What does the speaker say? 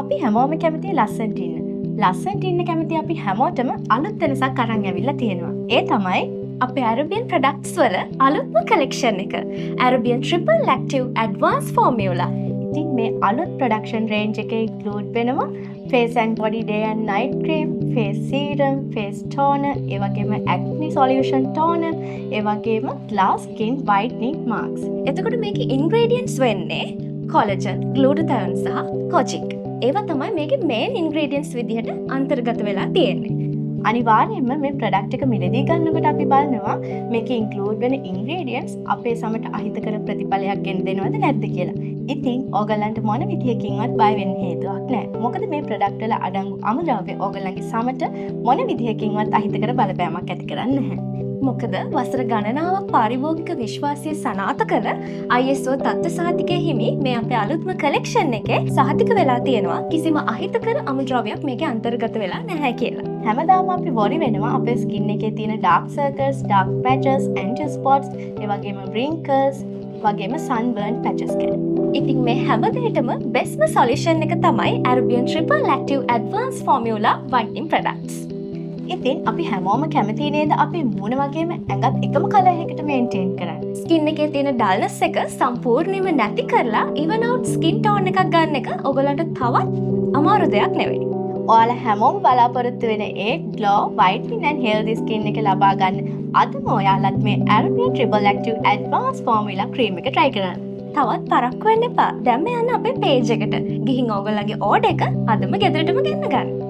අපි හැමෝම කැමති ලස්සනට ඉන්න. ලස්සනට ඉන්න කැමති අපි හැමෝටම අලුත් වෙනසක් අරන් ඇවිල්ලා තියෙනවා. ඒ තමයි අපේ Arabian products වල අලුත්ම collection එක. Arabian Triple Active Advanced Formula. ඉතින් මේ අලුත් production range එකේ include වෙනවා face and body day and night cream, face serum, face toner, ඒ වගේම acne solution toner, ඒ වගේම glass skin whitening masks. එතකොට මේකේ ingredients වෙන්නේ collagen, glutathione සහ kojic. ඒවා තමයි මේකේ main ingredients විදිහට අන්තර්ගත වෙලා තියෙන්නේ. අනිවාර්යයෙන්ම මේ product එක මිලදී ගන්නකොට අපි බලනවා මේකේ include වෙන ingredients අපේ සමට අහිතකර ප්‍රතිඵලයක් ගෙන දෙනවද නැද්ද කියලා. ඉතින් ඕගලන්ට මොන විදිහකින්වත් බය වෙන්න හේතුවක් නැහැ. මොකද මේ product වල අඩංගු අමුද්‍රව්‍ය ඕගලන්ගේ සමට මොන විදිහකින්වත් අහිතකර බලපෑමක් ඇති කරන්නේ නැහැ. මොකද වසර ගණනාවක් පාරිභෝගික විශ්වාසය සනාථ කළ ISO තත්ත්ව සහතිකයේ හිමි මේ අපේ අලුත්ම collection එකේ සහතික වෙලා තියෙනවා කිසිම අහිතකර අමුද්‍රව්‍යයක් මේකේ අන්තර්ගත වෙලා නැහැ කියලා. හැමදාම අපි worry වෙනවා අපේ skin එකේ තියෙන dark circles, dark patches, anti spots, ඒ වගේම wrinkles, වගේම sunburn patches ගැන. ඉතින් මේ හැම දෙයකම bestම solution එක තමයි Arabian Triple Active Advanced Formula Whitening Products. ඉතින් අපි හැමෝම කැමති නේද අපේ මූණ වගේම ඇඟත් එකම කලර් එකකට මේන්ටේන් කරන්න. ස්කින් එකේ තියෙන ඩල්නස් එක සම්පූර්ණයෙන්ම නැති කරලා even out skin tone එකක් ගන්න එක ඔයගලන්ට තවත් අමාරු දෙයක් නෙවෙයි. ඔයාලා හැමෝම බලාපොරොත්තු වෙන ඒ glow, whitening and healthy skin එක ලබා ගන්න අදම ඔයාලත් මේ Arabian Triple Active Advanced Formula cream එක try කරන්න. තවත් පරක්කු වෙන්න එපා. දැන්ම යන්න අපේ page එකට. ගිහින් ඔයගලගේ order එක අදම ගෙදරටම ගෙන්න ගන්න.